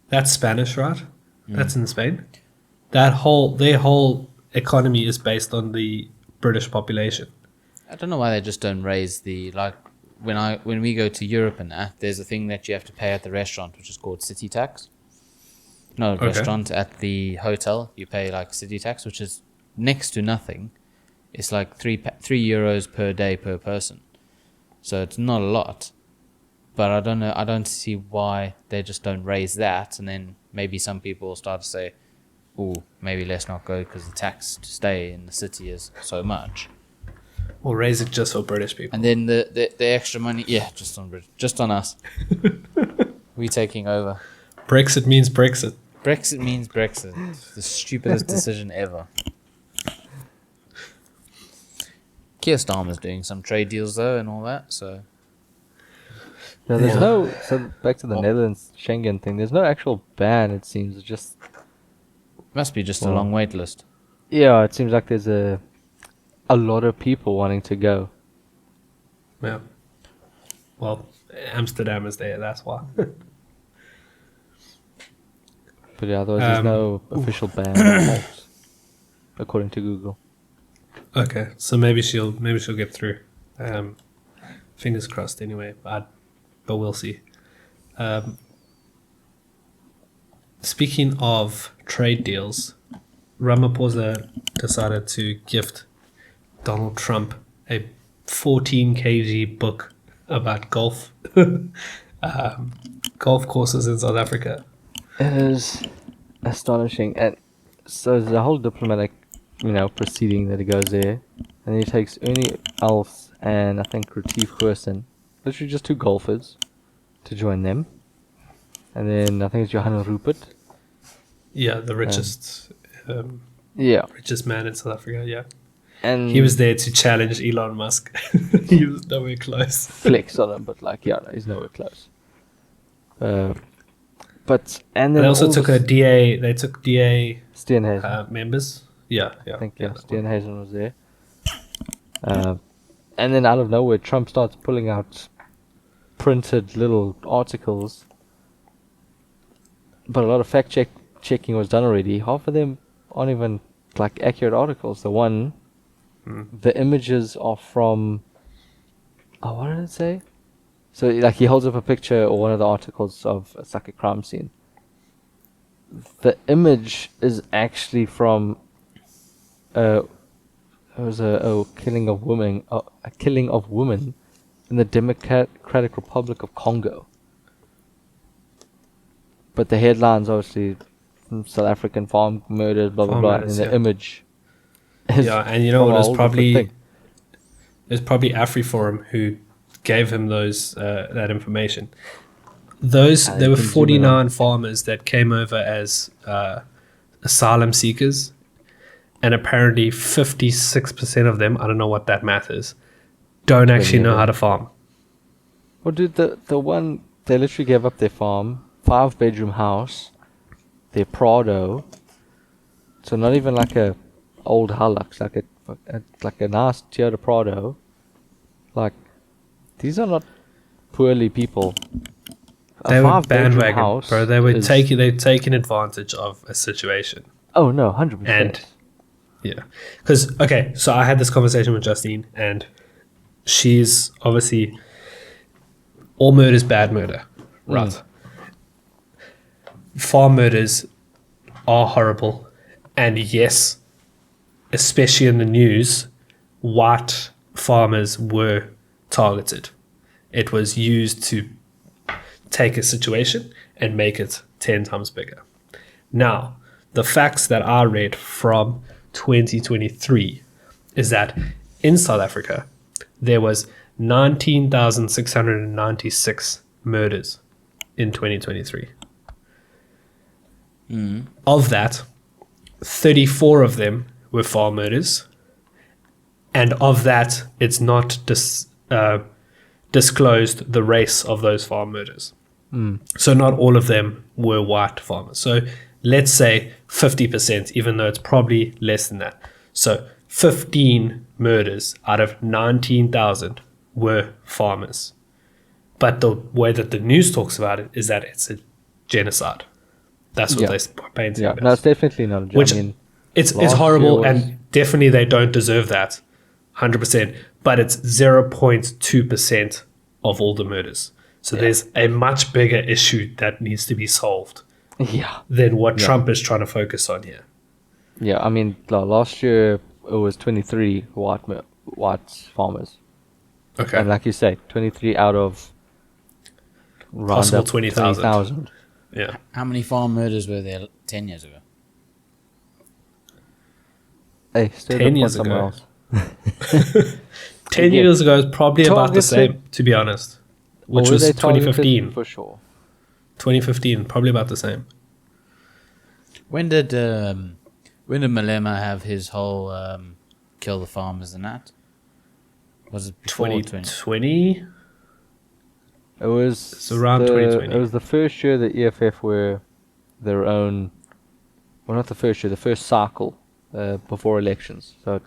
that's Spanish, right? That's in Spain. Their whole economy is based on the British population. I don't know why they just don't raise the, like, when we go to Europe and that, there's a thing that you have to pay at the restaurant, which is called city tax. Not a restaurant, at the hotel you pay like city tax, which is next to nothing. It's like €3 per day per person, so it's not a lot. But I don't know. I don't see why they just don't raise that, and then maybe some people will start to say, "Oh, maybe let's not go because the tax to stay in the city is so much." Or raise it just for British people. And then the extra money, just on us. We taking over. Brexit means Brexit. Brexit means Brexit. The stupidest decision ever. Keir Starmer's doing some trade deals though and all that, so. Yeah, there's no. So back to the Netherlands Schengen thing. There's no actual ban. It seems. It's just. Must be just a long wait list. Yeah, it seems like there's a lot of people wanting to go. Yeah. Well, Amsterdam is there. That's why. But yeah, otherwise there's no official ban, on halts, according to Google. Okay, so maybe she'll get through. Fingers crossed. Anyway, but we'll see. Speaking of trade deals, Ramaphosa decided to gift Donald Trump a 14 kg book about golf courses in South Africa. It is astonishing, and so there's a whole diplomatic, proceeding that he goes there, and he takes Ernie Els and I think Retief Goosen, literally just 2 golfers, to join them, and then I think it's Johan Rupert. Yeah, the richest man in South Africa. Yeah, and he was there to challenge Elon Musk. He was nowhere close. Flex on him, but he's nowhere close. And then they also took a DA. They took DA Steenhuisen members. Yeah. I think Steenhuisen was there. And then out of nowhere, Trump starts pulling out printed little articles. But a lot of fact-checking was done already. Half of them aren't even accurate articles. The images are from. Oh, what did it say? So he holds up a picture or one of the articles of it's like a crime scene. The image is actually from it was a killing of women in the Democratic Republic of Congo. But the headlines obviously South African farm murders, blah blah blah, and the image is and you know what, it's probably AfriForum who gave him that information. there were can zoom in 49 farmers that came over as asylum seekers, and apparently 56% of them, I don't know what that math is, don't actually know how to farm. Well, dude, the one, they literally gave up their farm, 5-bedroom house, their Prado. So not even like a old Hilux, like a nice Toyota Prado. Like, these are not poorly people. They were 5-bedroom bandwagon, house bro. They're is- taking advantage of a situation. Oh no, 100%. And yeah, because okay, so I had this conversation with Justine, and she's obviously all murder is bad murder, right? Farm murders are horrible, and yes, especially in the news, white farmers were targeted. It was used to take a situation and make it 10 times bigger. Now, the facts that I read from 2023 is that in South Africa, there was 19,696 murders in 2023. Of that, 34 of them were farm murders. And of that, it's not disclosed the race of those farm murders. So not all of them were white farmers. So let's say 50%, even though it's probably less than that. So 15 murders out of 19,000 were farmers. But the way that the news talks about it is that it's a genocide. That's what they're painting Yeah, it no, as. it's definitely not a joke. Which I mean, it's last horrible, year was- and definitely they don't deserve that, 100%. But it's 0.2% of all the murders. So there's a much bigger issue that needs to be solved yeah. than what Trump is trying to focus on here. Yeah, I mean, last year it was 23 white farmers. Okay. And like you say, 23 out of round Possible up 20,000. 20,000. Yeah. How many farm murders were there 10 years ago? Hey, stir 10 up years on somewhere ago. else. 10 Yeah. years ago is probably about the Targeted- same, to be honest. Which Or were was they targeted? 2015. For sure. 2015, probably about the same. When did Malema have his whole kill the farmers and that? Was it before 2020? It was It's around 2020. It was the first year that EFF were their own. Well, not the first year, the first cycle before elections. So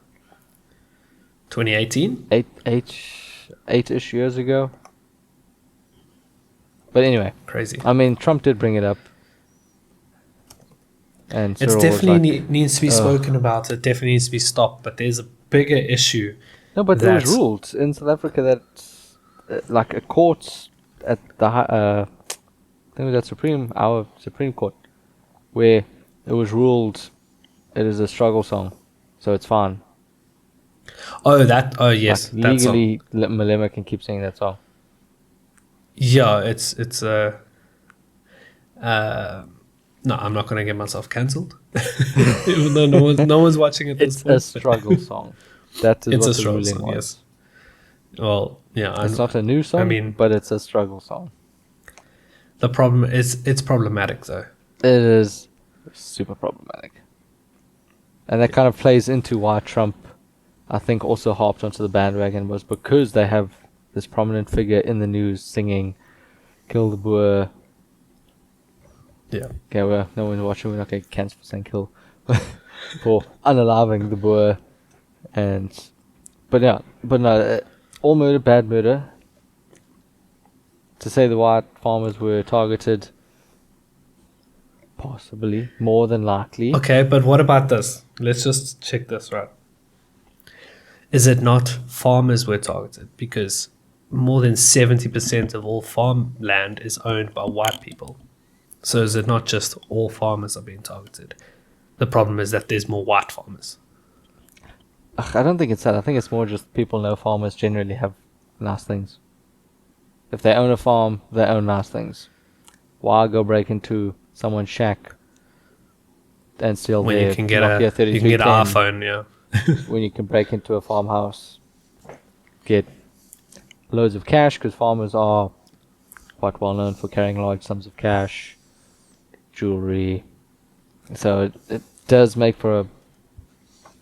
2018? eight-ish years ago. But anyway, Crazy. I mean, Trump did bring it up, and It's Cyril was definitely like, needs to be spoken about. It definitely needs to be stopped. But there's a bigger issue. no, but there was that's- ruled in South Africa that like a court at the I think it was at our Supreme Court, where it was ruled it is a struggle song, so it's fine. Oh, yes. Like, That song. legally, Malema can keep singing that song. Yeah, it's no, I'm not gonna get myself cancelled. Even though no one's watching it. It's a struggle song. That is It's what a the struggle ruling song. was. Yes. Well, yeah. It's not a new song. mean- but it's a struggle song. The problem is it's problematic though. It is super problematic, and that kind of plays into why Trump, I think, also harped onto the bandwagon, was because they have this prominent figure in the news singing "Kill the Boer." Yeah. Okay, well, no one's watching. We're not going to cancel for saying kill for unaliving the Boer, but no, all murder, bad murder. To say the white farmers were targeted, possibly, more than likely. Okay, but what about this? Let's just check this, right? Is it not farmers were targeted? Because more than 70% of all farmland is owned by white people. So is it not just all farmers are being targeted? The problem is that there's more white farmers. Ugh, I don't think it's that. I think it's more just people know farmers generally have nice things. If they own a farm, they own nice things. Why go break into someone's shack and steal When their you can get Nokia you can get an 3310 iPhone, yeah. when you can break into a farmhouse, get loads of cash, because farmers are quite well known for carrying large sums of cash, jewelry. So it does make for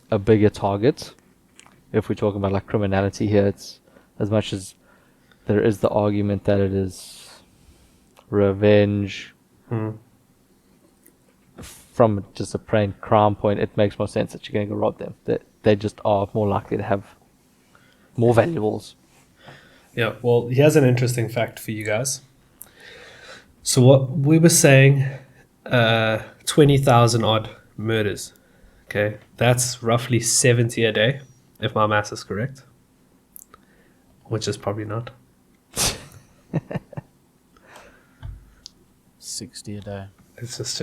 a bigger target. If we're talking about like criminality here, it's as much as there is the argument that it is revenge. From just a plain crime point, it makes more sense that you're going to go rob them. That they just are more likely to have more valuables. Yeah, well, here's an interesting fact for you guys. So what we were saying, 20,000 odd murders. Okay, that's roughly 70 a day, if my math is correct. Which is probably not. 60 a day. Let's just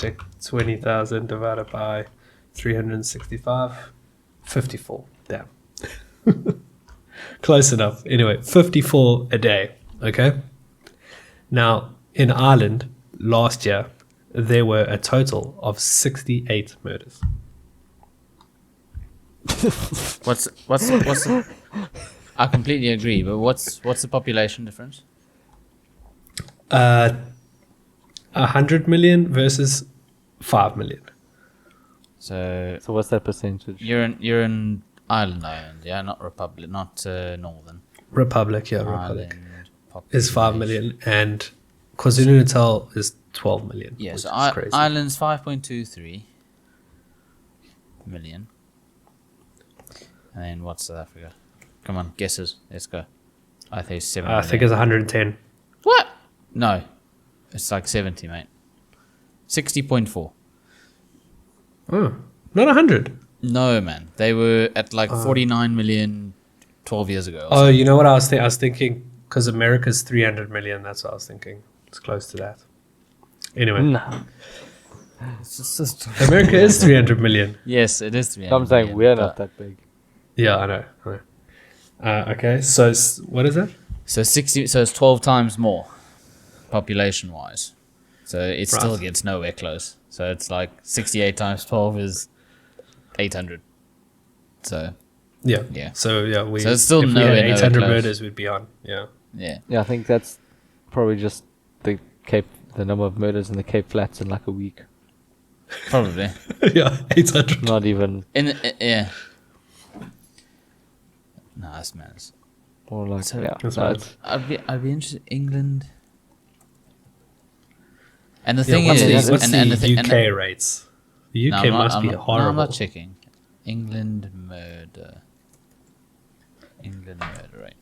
check. 20,000 divided by 365. 54. Damn. Close enough. Anyway, 54 a day. Okay. Now, in Ireland, last year, there were a total of 68 murders. What's I completely agree, but what's the population difference? 100 million versus 5 million. So So what's that percentage? you're in Ireland, yeah, not Republic, not Northern Republic, yeah, Republic. Ireland Is 5 million, and KwaZulu-Natal is 12 million. Yeah, which so is crazy. Ireland's 5.23 million. And then what's South Africa? Come on, guesses. Let's go. I think it's 7 I think it's 110. What? No. It's like 70, mate. 60.4. Oh, not 100. No, man. They were at like 49 million 12 years ago. Oh, you know what I was thinking? I was thinking because America's 300 million. That's what I was thinking. It's close to that. Anyway, No. America is 300 million. Yes, it is 300 I'm saying million, we're but- not that big. Yeah, I know. Okay, so what is it? So 60. So it's 12 times more, population wise. So it still Right. gets nowhere close. So it's like 68 times 12 is 800. So Yeah. Yeah. So yeah, So it's still if we nowhere had near 800 close. murders, we'd be on. Yeah. yeah. Yeah, I think that's probably just the number of murders in the Cape Flats in like a week. Probably. Yeah, 800. Not even, Yeah. No, that's madness. or like, So- yeah. That's No, right. it's, I'd be interested. England. And the Yeah, thing what's is, the, what's and, the and the thing, UK and rates? The no, UK I'm not- must I'm be not- No, horrible. I'm not checking. England murder. England murder rate.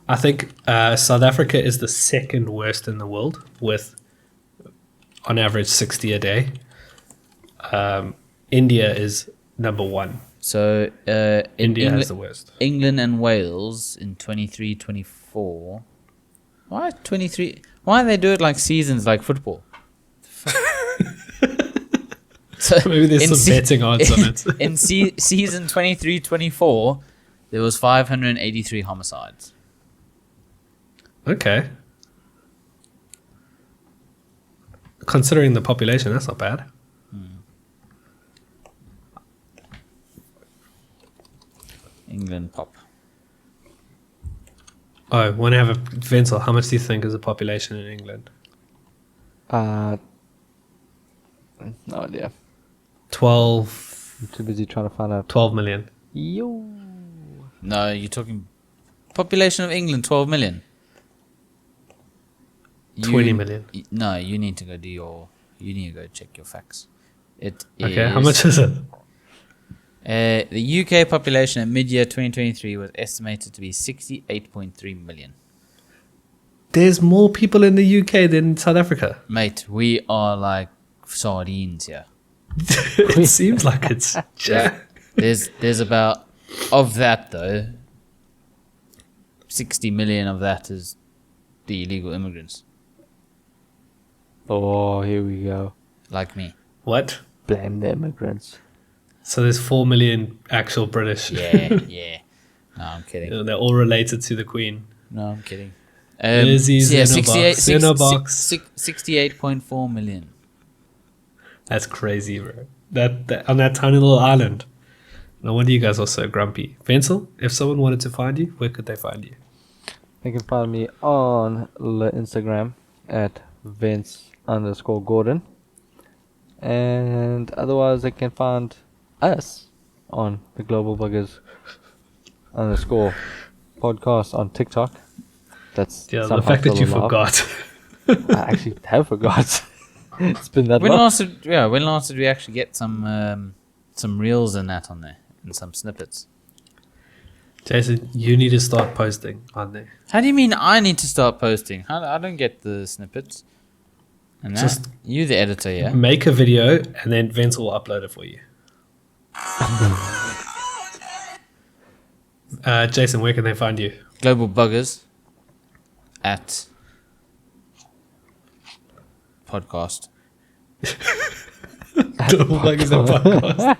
I think South Africa is the second worst in the world, with on average 60 a day. India is number one. So India England, has the worst. England and Wales in 23-24. Why 23? Why they do it like seasons, like football? So Maybe there's in some se- betting odds on it. In season 23-24, there was 583 homicides. Okay. Considering the population, that's not bad. England pop. Oh, want to have a Vincel? How much do you think is the population in England? no idea. 12, I'm too busy trying to find out. 12 million. Yo. No, you're talking population of England, 12 million. 20 million. No, you need to go do your. You need to go check your facts. It Okay, how much is it? The UK population at mid-year 2023 was estimated to be 68.3 million. There's more people in the UK than South Africa. Mate, we are like sardines here. It seems like it's. There's about, of that though, 60 million of that is the illegal immigrants, Oh, here we go. like me. What? Blame the immigrants. So there's 4 million actual British. Yeah, yeah. No, I'm kidding. They're all related to the Queen. No, I'm kidding. Lizzie, so yeah, Xenobox. 68.4 million. That's crazy, bro. That on that tiny little island. No wonder you guys are so grumpy. Vincel, if someone wanted to find you, where could they find you? You can find me on the Instagram at Vince_Gordon. And otherwise, they can find us on the Global Buggers _ podcast on TikTok. That's Yeah, the somehow fact that still you alive. forgot. I actually have forgot. It's been that When long. last did we actually get some reels and that on there and some snippets? Jason, you need to start posting on there. How do you mean I need to start posting? I don't get the snippets. And that, Just you the editor, yeah? Make a video and then Vince will upload it for you. Jason, where can they find you? Global Buggers at podcast. Global Buggers and Podcast.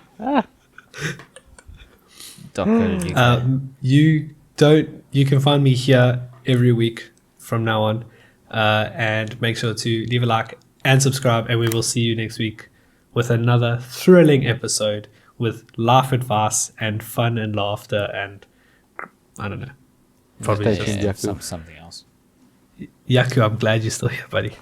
You can find me here every week from now on, and make sure to leave a like and subscribe, and we will see you next week with another thrilling episode with life advice and fun and laughter and I don't know, probably Stay tuned, just Yaku. Something else. Yaku. I'm glad you're still here, buddy.